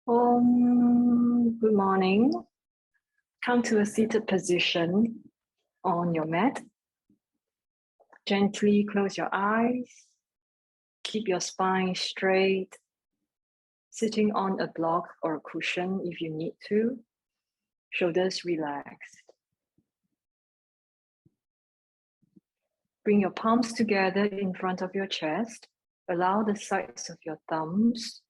Good morning. Come to a seated position on your mat. Gently close your eyes. Keep your spine straight. Sitting on a block or a cushion if you need to. Shoulders relaxed. Bring your palms together in front of your chest. Allow the sides of your thumbs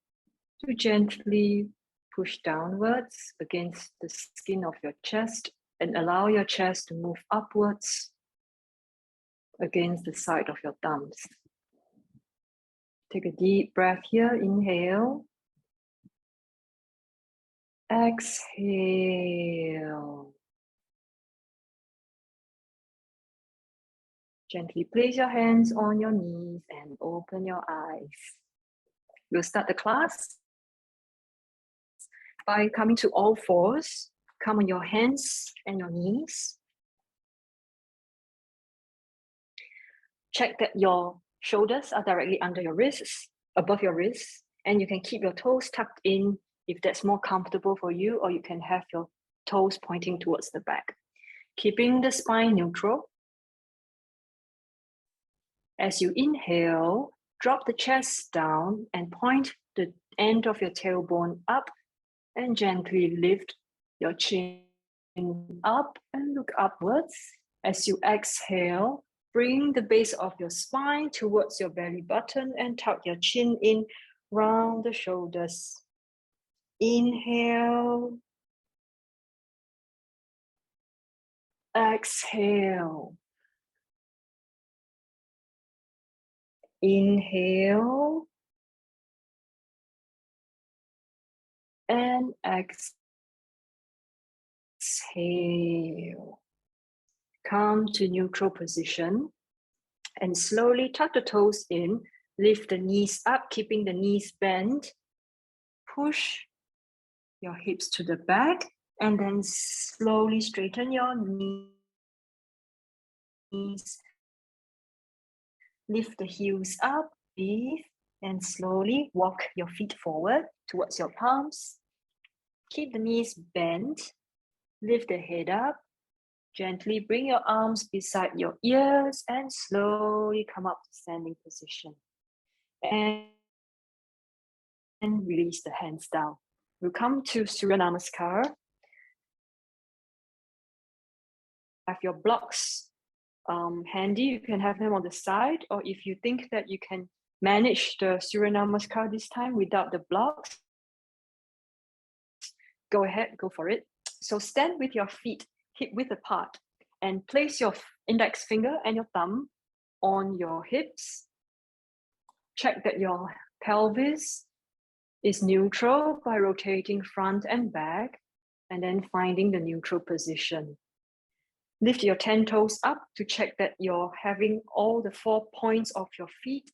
to gently push downwards against the skin of your chest and allow your chest to move upwards against the side of your thumbs. Take a deep breath here. Inhale. Exhale. Gently place your hands on your knees and open your eyes. We'll start the class by coming to all fours. Come on your hands and your knees. Check that your shoulders are directly under your wrists, above your wrists, and you can keep your toes tucked in if that's more comfortable for you, or you can have your toes pointing towards the back. Keeping the spine neutral. As you inhale, drop the chest down and point the end of your tailbone up and gently lift your chin up and look upwards. As you exhale, bring the base of your spine towards your belly button and tuck your chin in, round the shoulders. Inhale. Exhale. Inhale. And exhale. Come to neutral position and slowly tuck the toes in, lift the knees up, keeping the knees bent. Push your hips to the back and then slowly straighten your knees. Lift the heels up, breathe, and slowly walk your feet forward towards your palms. Keep the knees bent, lift the head up, gently bring your arms beside your ears and slowly come up to standing position. And release the hands down. We'll come to Surya Namaskar. Have your blocks handy, you can have them on the side, or if you think that you can manage the Surya Namaskar this time without the blocks, go ahead, go for it. So stand with your feet hip width apart and place your index finger and your thumb on your hips. Check that your pelvis is neutral by rotating front and back, and then finding the neutral position. Lift your 10 toes up to check that you're having all the 4 points of your feet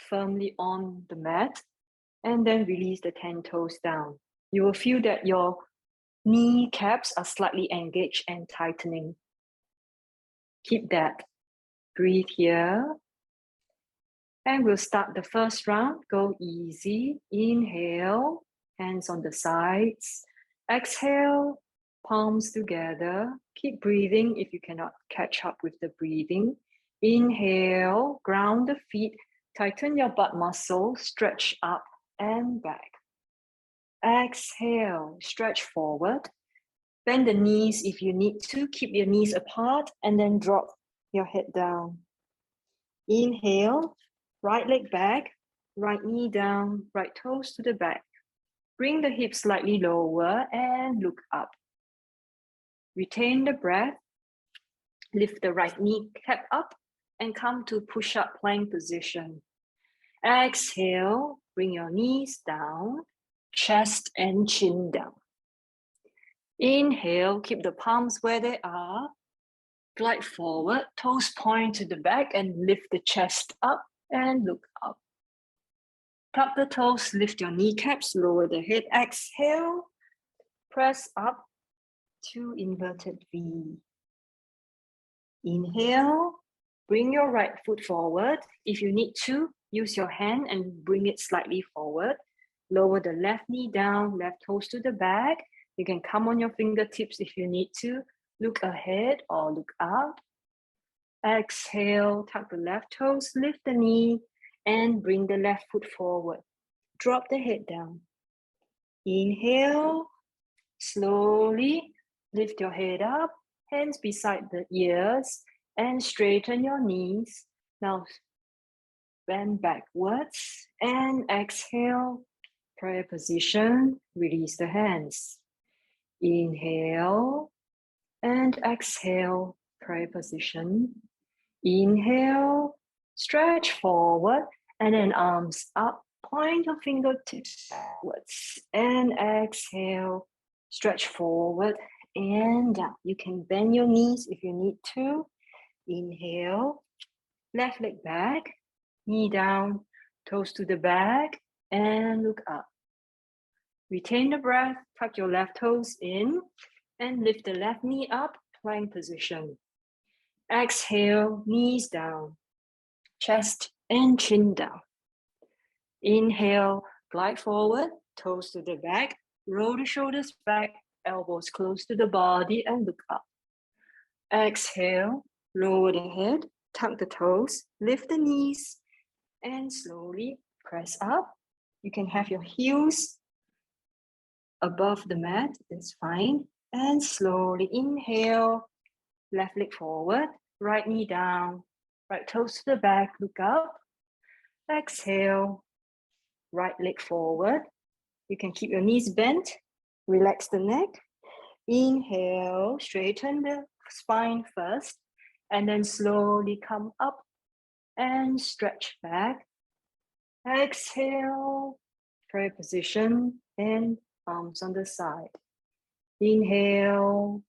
firmly on the mat, and then release the 10 toes down. You will feel that your kneecaps are slightly engaged and tightening. Keep that. Breathe here. And we'll start the first round. Go easy. Inhale, hands on the sides. Exhale, palms together. Keep breathing if you cannot catch up with the breathing. Inhale, ground the feet, tighten your butt muscle, stretch up and back. Exhale, stretch forward. Bend the knees if you need to. Keep your knees apart and then drop your head down. Inhale, right leg back, right knee down, right toes to the back. Bring the hips slightly lower and look up. Retain the breath. Lift the right kneecap up and come to push-up plank position. Exhale, bring your knees down, chest and chin down. Inhale, keep the palms where they are. Glide forward, toes point to the back and lift the chest up and look up. Tuck the toes, lift your kneecaps, lower the head. Exhale, press up to inverted V. Inhale, bring your right foot forward. If you need to, use your hand and bring it slightly forward. Lower the left knee down, left toes to the back. You can come on your fingertips if you need to. Look ahead or look out. Exhale, tuck the left toes, lift the knee, and bring the left foot forward. Drop the head down. Inhale, slowly lift your head up, hands beside the ears, and straighten your knees. Now, bend backwards and exhale, prayer position, release the hands. Inhale and exhale, prayer position. Inhale, stretch forward, and then arms up, point your fingertips backwards, and exhale, stretch forward and down. You can bend your knees if you need to. Inhale, left leg back, knee down, toes to the back, and look up. Retain the breath, tuck your left toes in, and lift the left knee up, plank position. Exhale, knees down, chest and chin down. Inhale, glide forward, toes to the back, roll the shoulders back, elbows close to the body, and look up. Exhale, lower the head, tuck the toes, lift the knees, and slowly press up. You can have your heels above the mat, that's fine. And slowly inhale, left leg forward, right knee down, right toes to the back, look up. Exhale, right leg forward. You can keep your knees bent, relax the neck. Inhale, straighten the spine first, and then slowly come up and stretch back. Exhale, prayer position, and arms on the side. Inhale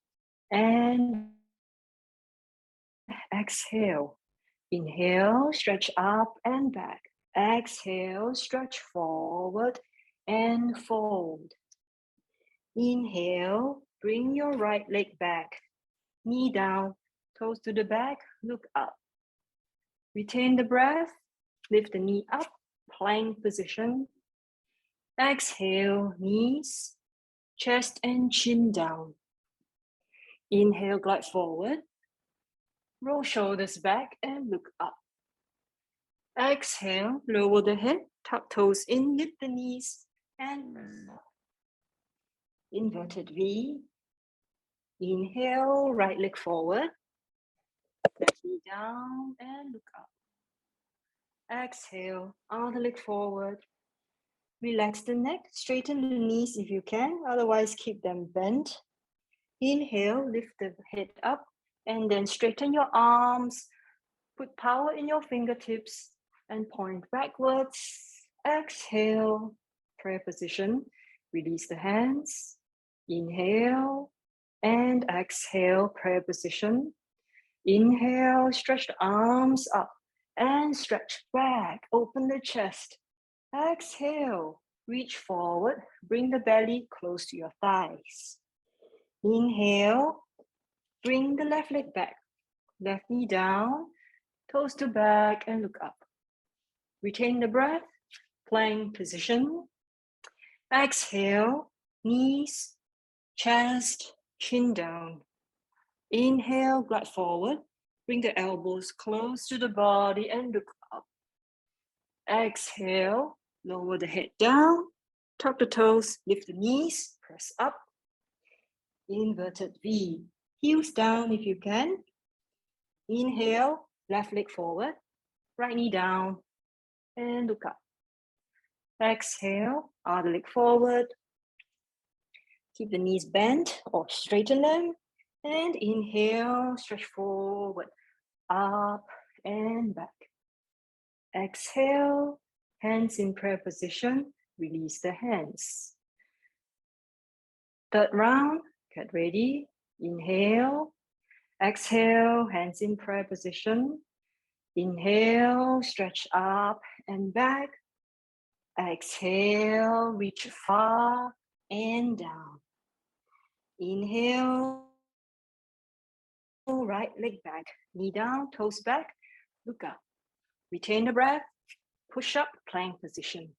and exhale. Inhale, stretch up and back. Exhale, stretch forward and fold. Inhale, bring your right leg back. Knee down, toes to the back, look up. Retain the breath, lift the knee up, plank position. Exhale, knees, chest and chin down. Inhale, glide forward. Roll shoulders back and look up. Exhale, lower the head, tuck toes in, lift the knees, and inverted V. Inhale, right leg forward. Left knee down and look up. Exhale, other leg forward. Relax the neck, straighten the knees if you can, otherwise keep them bent. Inhale, lift the head up, and then straighten your arms. Put power in your fingertips and point backwards. Exhale, prayer position. Release the hands. Inhale and exhale, prayer position. Inhale, stretch the arms up and stretch back. Open the chest. Exhale, reach forward. Bring the belly close to your thighs. Inhale, bring the left leg back. Left knee down, toes to back and look up. Retain the breath, plank position. Exhale, knees, chest, chin down. Inhale, glide forward. Bring the elbows close to the body and look up. Exhale, lower the head down, tuck the toes, lift the knees, press up. Inverted V. Heels down if you can. Inhale, left leg forward, right knee down, and look up. Exhale, other leg forward. Keep the knees bent or straighten them. And inhale, stretch forward, up and back. Exhale, hands in prayer position, release the hands. Third round, get ready. Inhale, exhale, hands in prayer position. Inhale, stretch up and back. Exhale, reach far and down. Inhale, right leg back, knee down, toes back, look up. Retain the breath, push up, plank position.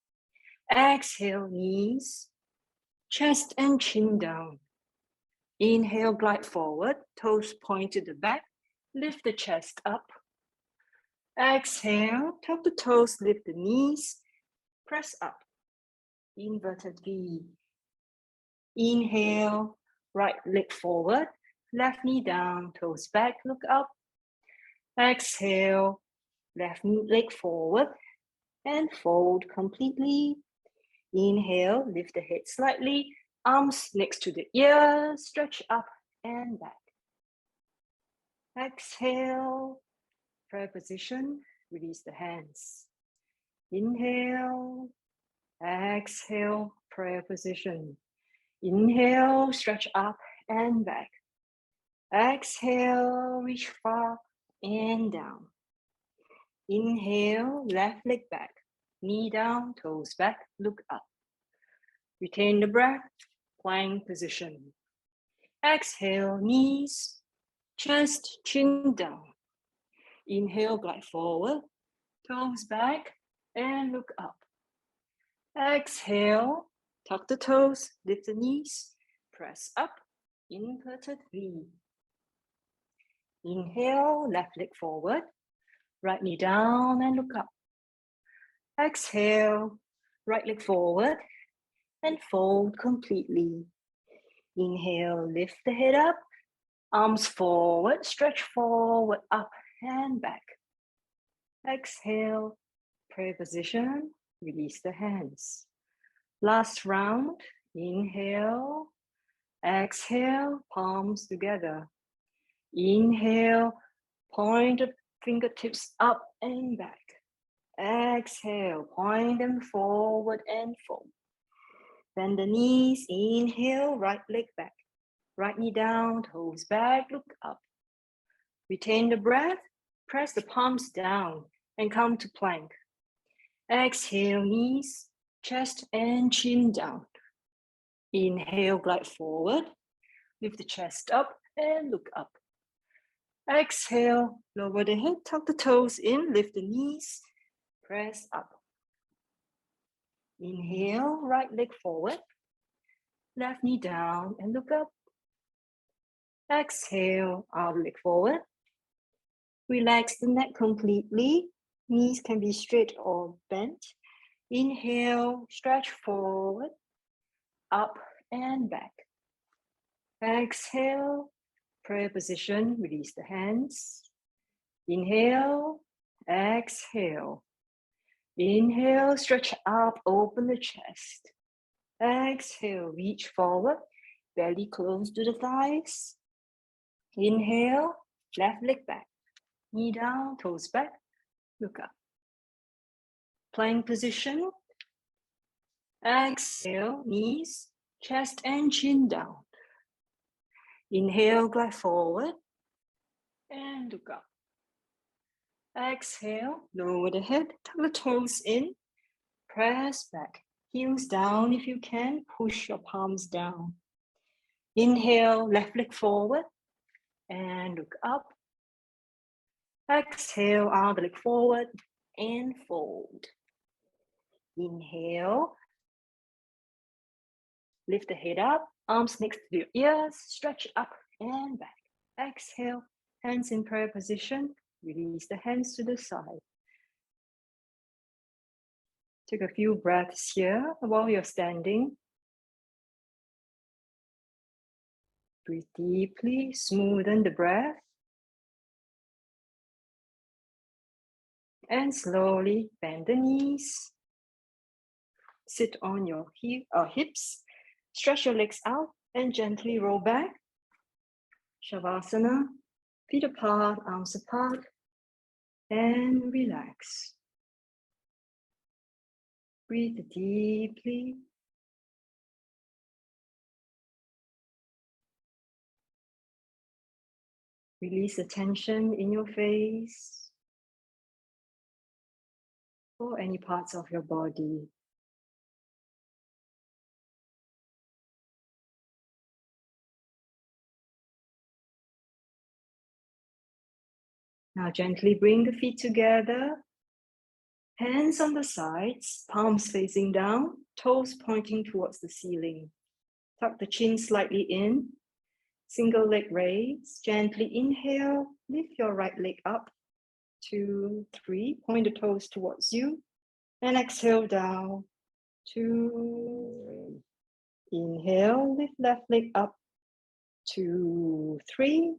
Exhale, knees, chest and chin down. Inhale, glide forward, toes point to the back, lift the chest up. Exhale, tuck the toes, lift the knees, press up. Inverted V. Inhale, right leg forward, left knee down, toes back, look up. Exhale, left leg forward and fold completely. Inhale, lift the head slightly, arms next to the ears, stretch up and back. Exhale, prayer position, release the hands. Inhale, exhale, prayer position. Inhale, stretch up and back. Exhale, reach far and down. Inhale, left leg back, knee down, toes back, look up. Retain the breath, plank position. Exhale, knees, chest, chin down. Inhale, glide forward, toes back, and look up. Exhale, tuck the toes, lift the knees, press up, inverted V. Inhale, left leg forward, right knee down and look up. Exhale, right leg forward and fold completely. Inhale, lift the head up, arms forward, stretch forward, up and back. Exhale, prayer position, release the hands. Last round, inhale, exhale, palms together. Inhale, point the fingertips up and back. Exhale, point them forward and fold. Bend the knees, inhale, right leg back. Right knee down, toes back, look up. Retain the breath, press the palms down and come to plank. Exhale, knees, chest and chin down. Inhale, glide forward, lift the chest up and look up. Exhale, lower the head, tuck the toes in, lift the knees, press up. Inhale, right leg forward, left knee down and look up. Exhale, other leg forward. Relax the neck completely. Knees can be straight or bent. Inhale, stretch forward, up and back. Exhale, prayer position, release the hands. Inhale, exhale. Inhale, stretch up, open the chest. Exhale, reach forward, belly close to the thighs. Inhale, left leg back, knee down, toes back, look up. Plank position. Exhale, knees, chest and chin down. Inhale, glide forward and look up. Exhale, lower the head, tuck the toes in, press back. Heels down if you can, push your palms down. Inhale, left leg forward and look up. Exhale, other leg forward and fold. Inhale, lift the head up, arms next to your ears, stretch up and back. Exhale, hands in prayer position, release the hands to the side. Take a few breaths here while you're standing. Breathe deeply, smoothen the breath. And slowly bend the knees. Sit on your hips. Stretch your legs out and gently roll back. Shavasana, feet apart, arms apart, and relax. Breathe deeply. Release the tension in your face or any parts of your body. Now gently bring the feet together Hands on the sides, palms facing down, toes pointing towards the ceiling. Tuck the chin slightly in. Single leg raise. Gently inhale. Lift your right leg up. 2, 3. Point the toes towards you. And exhale down. 2, 3. Inhale. Lift left leg up. 2, 3.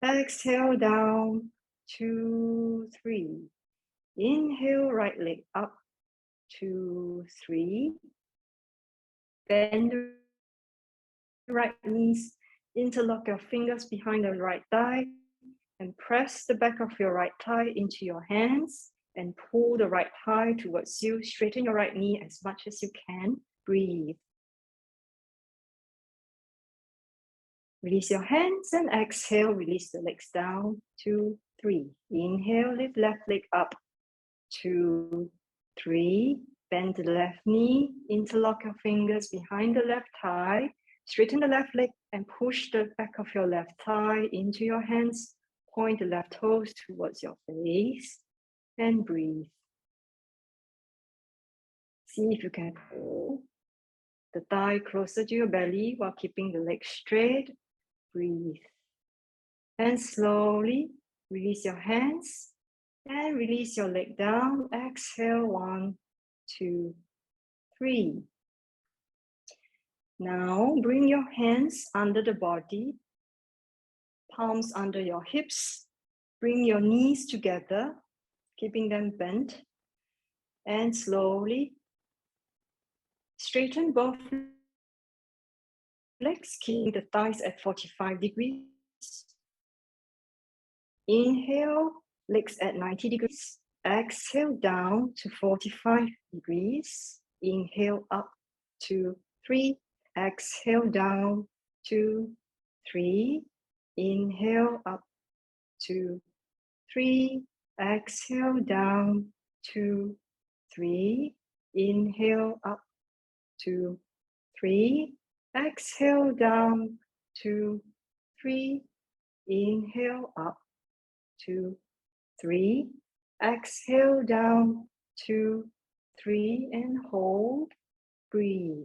Exhale down. 2, 3. Inhale, right leg up. 2, 3. Bend the right knees. Interlock your fingers behind the right thigh and press the back of your right thigh into your hands and pull the right thigh towards you. Straighten your right knee as much as you can. Breathe. Release your hands and exhale. Release the legs down. 2, 3. Inhale, lift left leg up. 2, 3. Bend the left knee. Interlock your fingers behind the left thigh. Straighten the left leg and push the back of your left thigh into your hands. Point the left toes towards your face and breathe. See if you can pull the thigh closer to your belly while keeping the leg straight. Breathe. And slowly release your hands and release your leg down. Exhale, 1, 2, 3. Now bring your hands under the body, palms under your hips. Bring your knees together, keeping them bent. And slowly straighten both legs, keeping the thighs at 45 degrees. Inhale, legs at 90 degrees. Exhale down to 45 degrees. Inhale up to 3. Exhale down 2, 3. Inhale up 2, 3. Exhale down 2, 3. Inhale up 2, 3. Exhale down 2, 3. Inhale up 2, 3. Exhale down 2, 3. And hold. Breathe.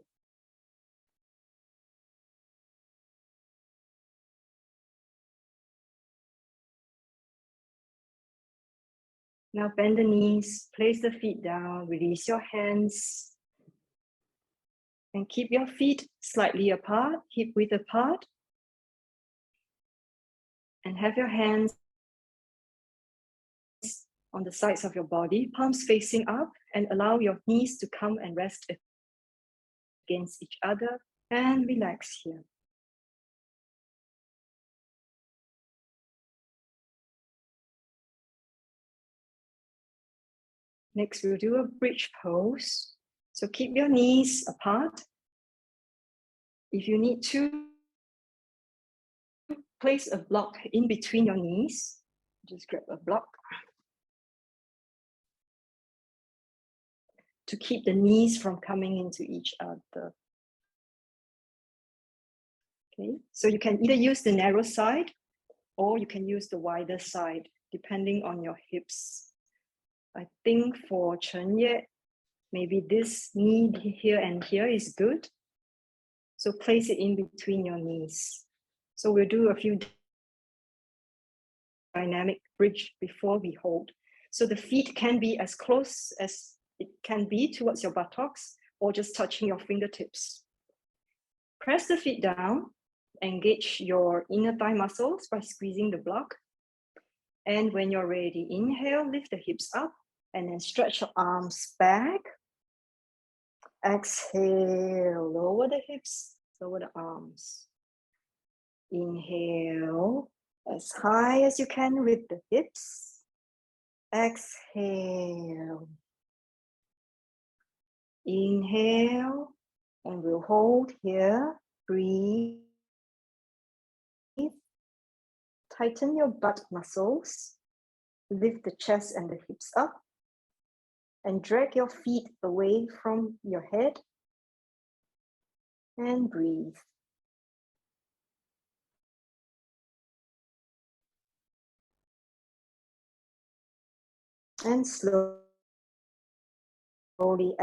Now bend the knees, place the feet down, release your hands, and keep your feet slightly apart, hip width apart, and have your hands on the sides of your body, palms facing up, and allow your knees to come and rest against each other, and relax here. Next, we'll do a bridge pose. So keep your knees apart. If you need to, place a block in between your knees. Just grab a block to keep the knees from coming into each other. Okay, so you can either use the narrow side or you can use the wider side, depending on your hips. I think for Chen Ye, maybe this knee here and here is good. So place it in between your knees. So we'll do a few dynamic bridge before we hold. So the feet can be as close as it can be towards your buttocks or just touching your fingertips. Press the feet down, engage your inner thigh muscles by squeezing the block. And when you're ready, inhale, lift the hips up and then stretch your arms back. Exhale, lower the hips, lower the arms. Inhale as high as you can with the hips. Exhale. Inhale, and we'll hold here. Breathe. Tighten your butt muscles. Lift the chest and the hips up. And drag your feet away from your head. And breathe. And slowly Slowly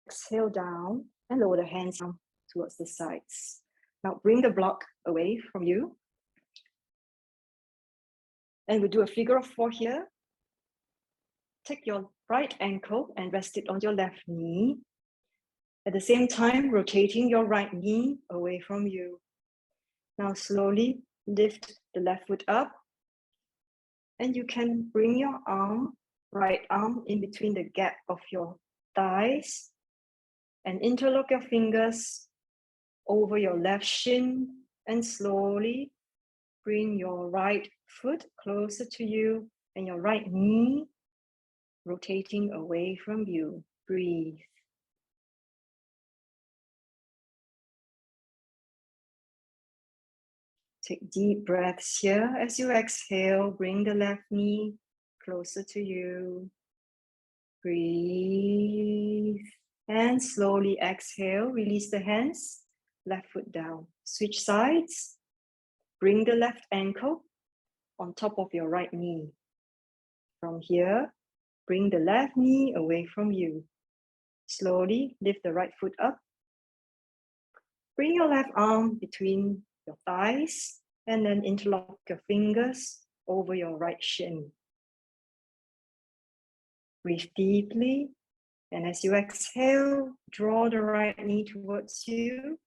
exhale down and lower the hands down towards the sides. Now bring the block away from you. And we'll do a figure of 4 here. Take your right ankle and rest it on your left knee. At the same time, rotating your right knee away from you. Now slowly lift the left foot up. And you can bring your right arm in between the gap of your thighs and interlock your fingers over your left shin and slowly bring your right foot closer to you and your right knee rotating away from you. Breathe. Take deep breaths here. As you exhale, bring the left knee closer to you. Breathe. And slowly exhale, release the hands, left foot down. Switch sides. Bring the left ankle on top of your right knee. From here, bring the left knee away from you. Slowly lift the right foot up. Bring your left arm between your thighs and then interlock your fingers over your right shin. Breathe deeply. And as you exhale, draw the right knee towards you.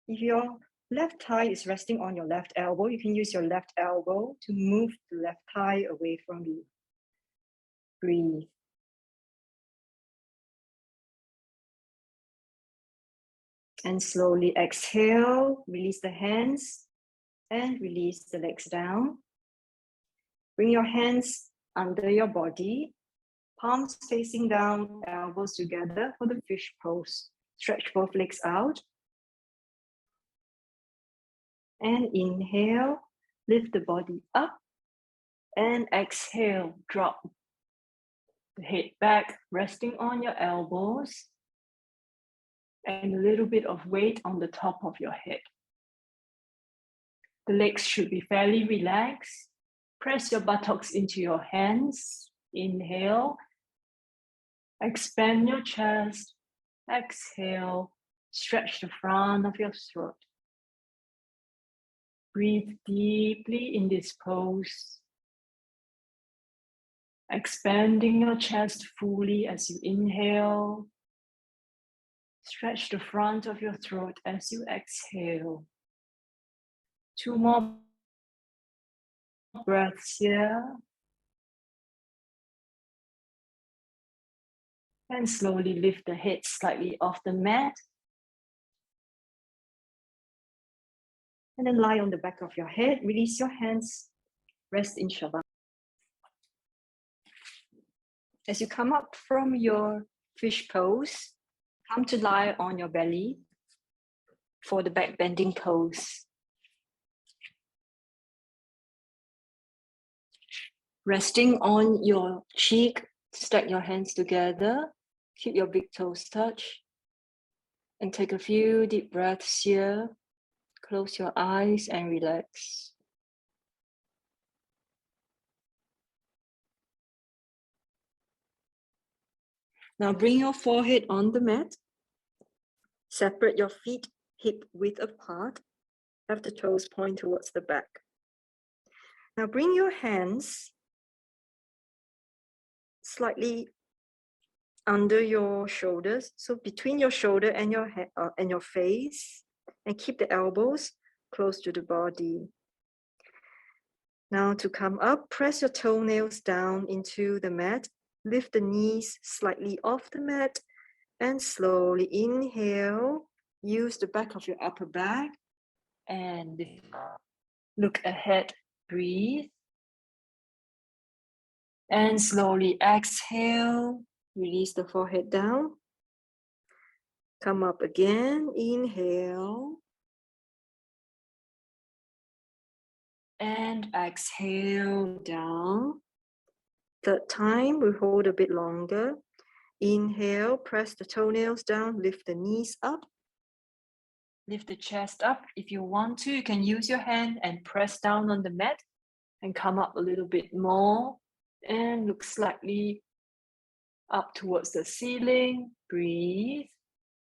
If your left thigh is resting on your left elbow, you can use your left elbow to move the left thigh away from you. Breathe. And slowly exhale, release the hands and release the legs down. Bring your hands under your body, palms facing down, elbows together for the fish pose. Stretch both legs out. And inhale, lift the body up. And exhale, drop the head back, resting on your elbows. And a little bit of weight on the top of your head. The legs should be fairly relaxed. Press your buttocks into your hands. Inhale. Expand your chest. Exhale. Stretch the front of your throat. Breathe deeply in this pose. Expanding your chest fully as you inhale. Stretch the front of your throat as you exhale. 2 more breaths here. And slowly lift the head slightly off the mat. And then lie on the back of your head. Release your hands. Rest in Shavasana. As you come up from your fish pose, come to lie on your belly for the back bending pose. Resting on your cheek, stack your hands together, keep your big toes touched, and take a few deep breaths here. Close your eyes and relax. Now bring your forehead on the mat. Separate your feet hip width apart. Have the toes point towards the back. Now bring your hands slightly under your shoulders, so between your shoulder and your head and your face, and keep the elbows close to the body. Now to come up, press your toenails down into the mat, lift the knees slightly off the mat, and slowly inhale. Use the back of your upper back and look ahead, breathe. And slowly exhale, release the forehead down. Come up again, inhale. And exhale down. Third time, we hold a bit longer. Inhale, press the toenails down, lift the knees up. Lift the chest up. If you want to, you can use your hand and press down on the mat and come up a little bit more and look slightly up towards the ceiling. Breathe.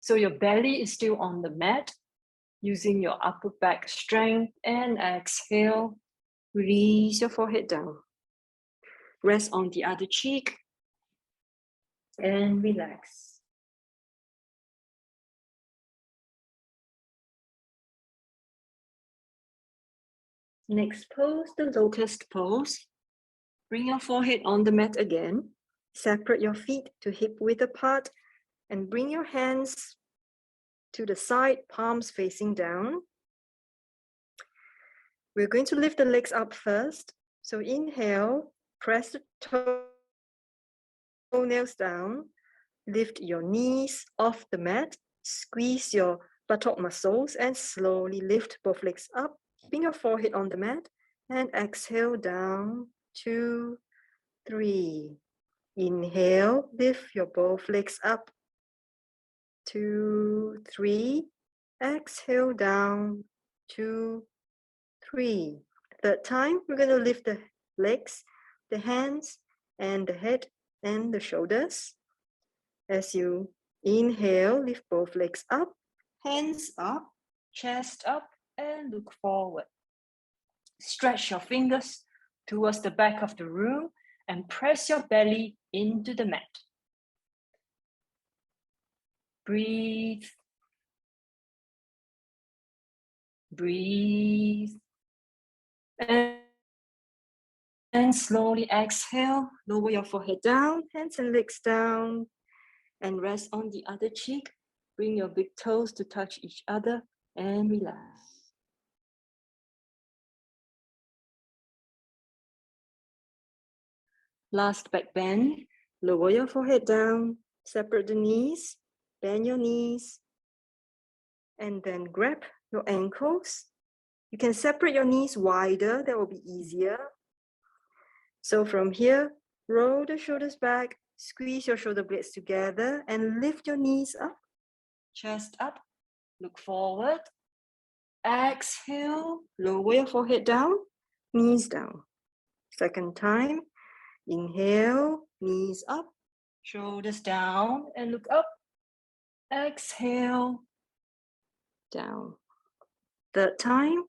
So your belly is still on the mat, using your upper back strength, and exhale. Release your forehead down. Rest on the other cheek and relax. Next pose, the locust pose. Bring your forehead on the mat again. Separate your feet to hip width apart and bring your hands to the side, palms facing down. We're going to lift the legs up first. So inhale, press the toenails down, lift your knees off the mat, squeeze your buttock muscles and slowly lift both legs up, keeping your forehead on the mat, and exhale down, 2, 3. Inhale, lift your both legs up, 2, 3. Exhale down, 2, 3. Third time, we're going to lift the legs, the hands, and the head and the shoulders. As you inhale, lift both legs up, hands up, chest up, and look forward. Stretch your fingers towards the back of the room and press your belly into the mat. Breathe. Breathe. And slowly exhale, lower your forehead down, hands and legs down, and rest on the other cheek. Bring your big toes to touch each other and relax. Last back bend, lower your forehead down, separate the knees, bend your knees, and then grab your ankles. You can separate your knees wider, that will be easier. So from here, roll the shoulders back, squeeze your shoulder blades together and lift your knees up, chest up, look forward. Exhale, lower your forehead down, knees down. Second time, inhale, knees up, shoulders down and look up. Exhale, down. Third time,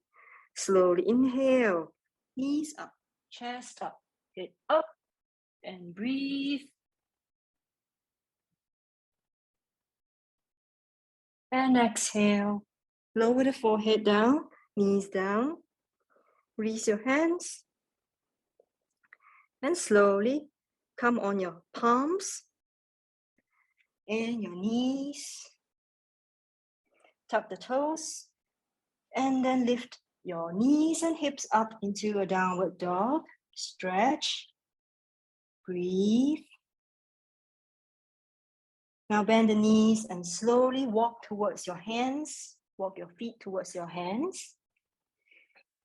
slowly inhale, knees up, chest up, head up, and breathe. And exhale, lower the forehead down, knees down. Release your hands. And slowly come on your palms and your knees. Tuck the toes. And then lift your knees and hips up into a downward dog. Stretch. Breathe. Now bend the knees and slowly walk towards your hands. Walk your feet towards your hands.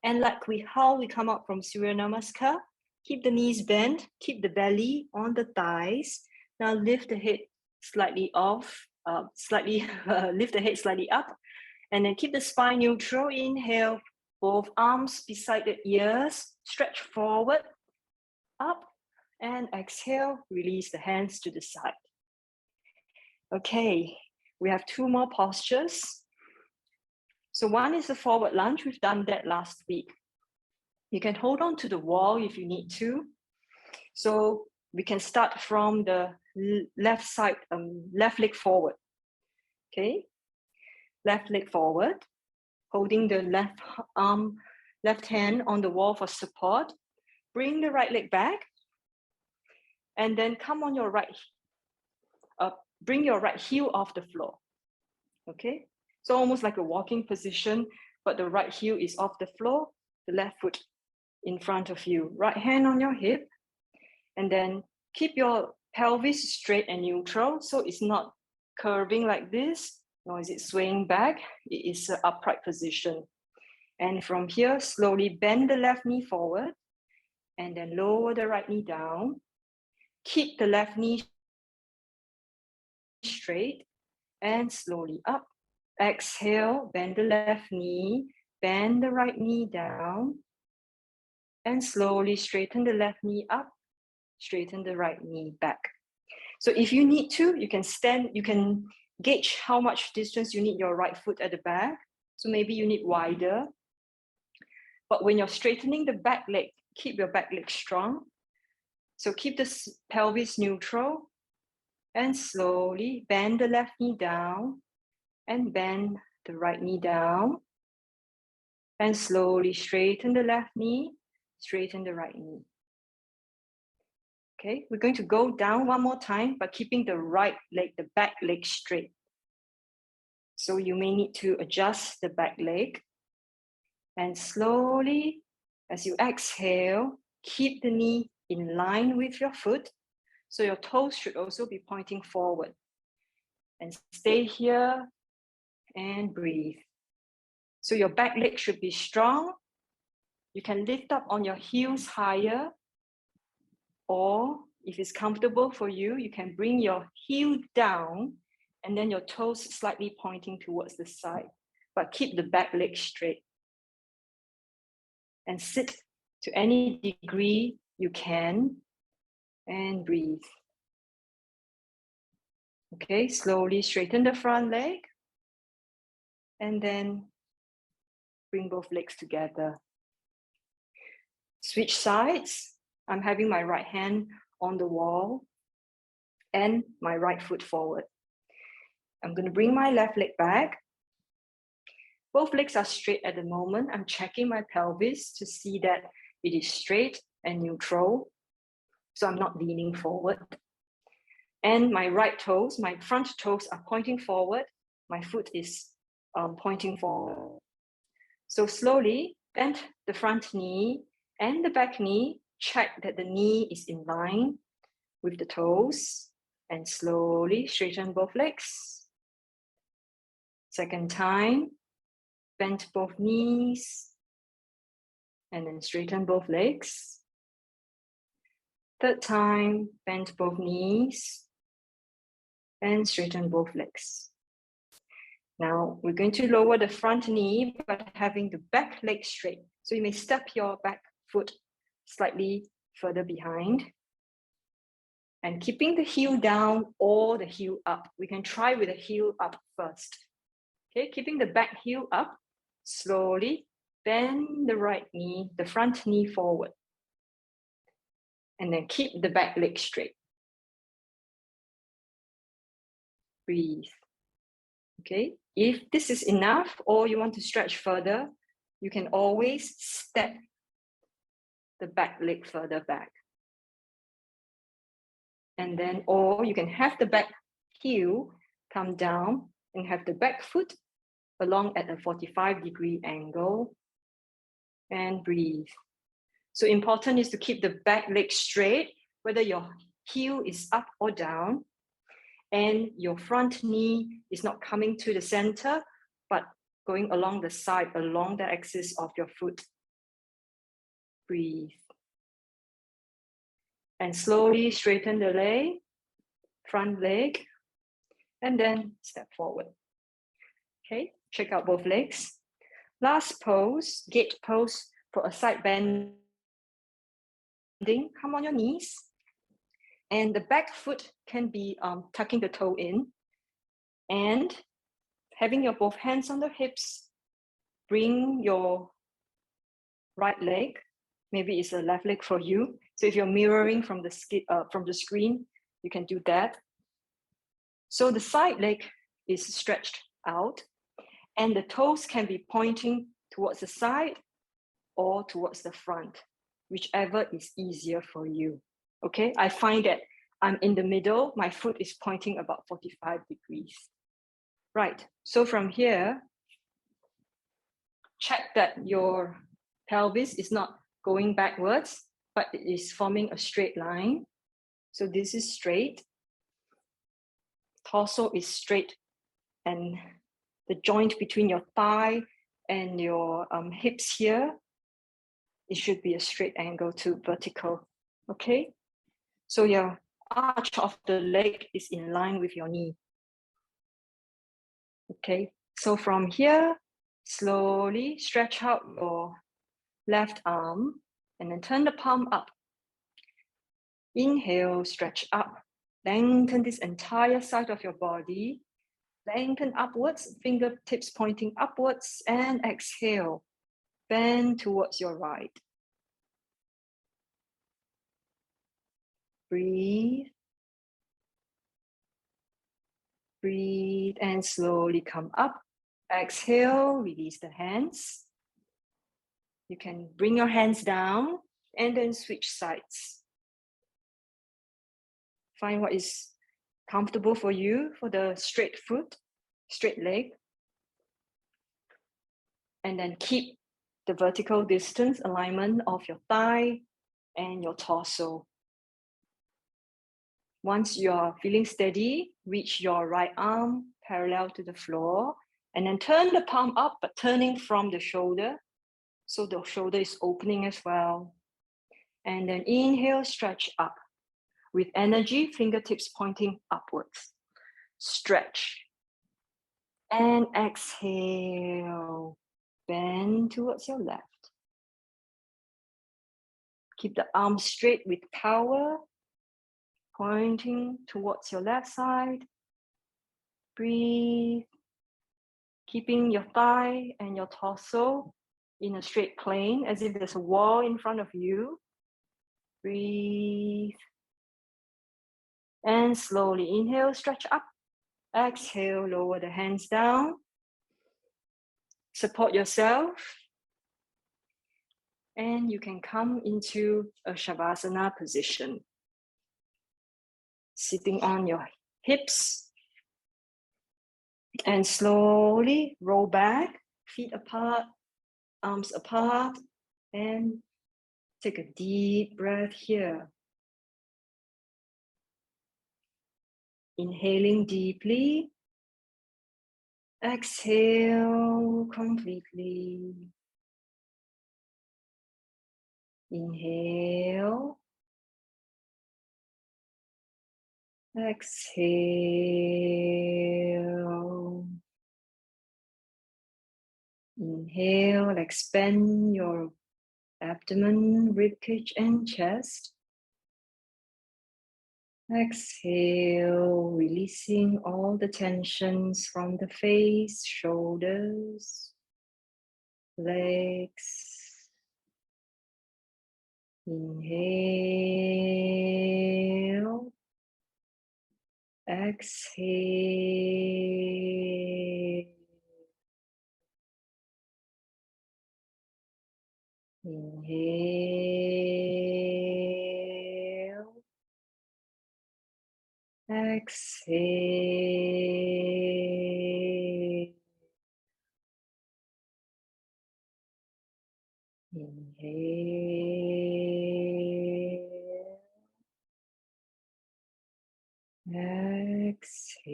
And like how we come up from Surya Namaskar, keep the knees bent, keep the belly on the thighs. Now lift the head slightly off, lift the head slightly up, and then keep the spine neutral. Inhale, both arms beside the ears, stretch forward, up, and exhale, release the hands to the side. Okay, we have 2 more postures. So one is the forward lunge. We've done that last week. You can hold on to the wall if you need to. So we can start from the left side, left leg forward. Okay, left leg forward, holding the left hand on the wall for support. Bring the right leg back, and then come on your right. Bring your right heel off the floor. Okay, so almost like a walking position, but the right heel is off the floor, the left foot in front of you. Right hand on your hip, and then keep your pelvis straight and neutral, so it's not curving like this, nor is it swaying back. It is an upright position. And from here, slowly bend the left knee forward, and then lower the right knee down. Keep the left knee straight, and slowly up. Exhale, bend the left knee, bend the right knee down, and slowly straighten the left knee up, straighten the right knee back. So if you need to, you can stand, you can gauge how much distance you need your right foot at the back. So maybe you need wider. But when you're straightening the back leg, keep your back leg strong. So keep the pelvis neutral and slowly bend the left knee down and bend the right knee down. And slowly straighten the left knee, straighten the right knee. Okay, we're going to go down one more time, but keeping the right leg, the back leg straight. So you may need to adjust the back leg. And slowly, as you exhale, keep the knee in line with your foot. So your toes should also be pointing forward. And stay here and breathe. So your back leg should be strong. You can lift up on your heels higher, or if it's comfortable for you, you can bring your heel down and then your toes slightly pointing towards the side, but keep the back leg straight. And sit to any degree you can and breathe. Okay, slowly straighten the front leg and then bring both legs together. Switch sides. I'm having my right hand on the wall and my right foot forward. I'm going to bring my left leg back. Both legs are straight at the moment. I'm checking my pelvis to see that it is straight and neutral. So I'm not leaning forward. And my right toes, my front toes are pointing forward. My foot is pointing forward. So slowly bend the front knee and the back knee. Check that the knee is in line with the toes. And slowly straighten both legs. Second time, bend both knees. And then straighten both legs. Third time, bend both knees. And straighten both legs. Now we're going to lower the front knee, but having the back leg straight. So you may step your back foot slightly further behind. And keeping the heel down or the heel up. We can try with the heel up first. Okay, keeping the back heel up, slowly bend the right knee, the front knee forward. And then keep the back leg straight. Breathe. Okay, if this is enough or you want to stretch further, you can always step the back leg further back. And then, or you can have the back heel come down and have the back foot along at a 45-degree angle and breathe. So important is to keep the back leg straight, whether your heel is up or down, and your front knee is not coming to the center, but going along the side, along the axis of your foot. Breathe. And slowly straighten the leg, front leg, and then step forward. Okay, check out both legs. Last pose, gate pose for a side bending. Come on your knees. And the back foot can be tucking the toe in. And having your both hands on the hips, bring your right leg. Maybe it's a left leg for you. So if you're mirroring from the screen, you can do that. So the side leg is stretched out and the toes can be pointing towards the side or towards the front, whichever is easier for you. Okay, I find that I'm in the middle, my foot is pointing about 45 degrees. Right, so from here, check that your pelvis is not going backwards, but it is forming a straight line. So this is straight. Torso is straight, and the joint between your thigh and your hips here, it should be a straight angle to vertical, okay? So your arch of the leg is in line with your knee. Okay, so from here, slowly stretch out your left arm and then turn the palm up. Inhale, stretch up, Lengthen this entire side of your body. Lengthen upwards, fingertips pointing upwards, and exhale. Bend towards your right. Breathe. Breathe and slowly come up. Exhale, release the hands. You can bring your hands down and then switch sides. Find what is comfortable for you for the straight foot, straight leg. And then keep the vertical distance alignment of your thigh and your torso. Once you're feeling steady, reach your right arm parallel to the floor and then turn the palm up, but turning from the shoulder. So the shoulder is opening as well. And then inhale, stretch up. With energy, fingertips pointing upwards. Stretch. And exhale. Bend towards your left. Keep the arms straight with power. Pointing towards your left side. Breathe. Keeping your thigh and your torso in a straight plane as if there's a wall in front of you. Breathe. And slowly inhale, stretch up. Exhale, lower the hands down. Support yourself. And you can come into a Shavasana position. Sitting on your hips. And slowly roll back, feet apart, arms apart. And take a deep breath here. Inhaling deeply. Exhale completely. Inhale. Exhale. Inhale, expand your abdomen, ribcage, and chest. Exhale, releasing all the tensions from the face, shoulders, legs. Inhale. Exhale. Inhale. Exhale. Inhale. Exhale.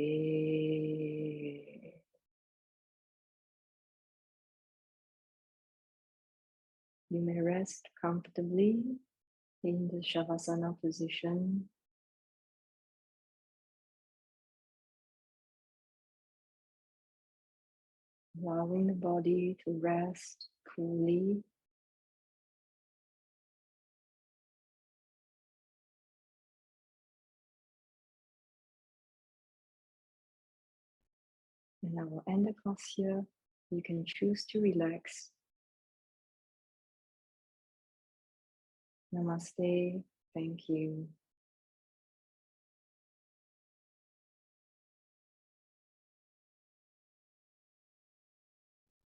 You may rest comfortably in the Shavasana position. Allowing the body to rest fully. And I will end the class here. You can choose to relax. Namaste. Thank you.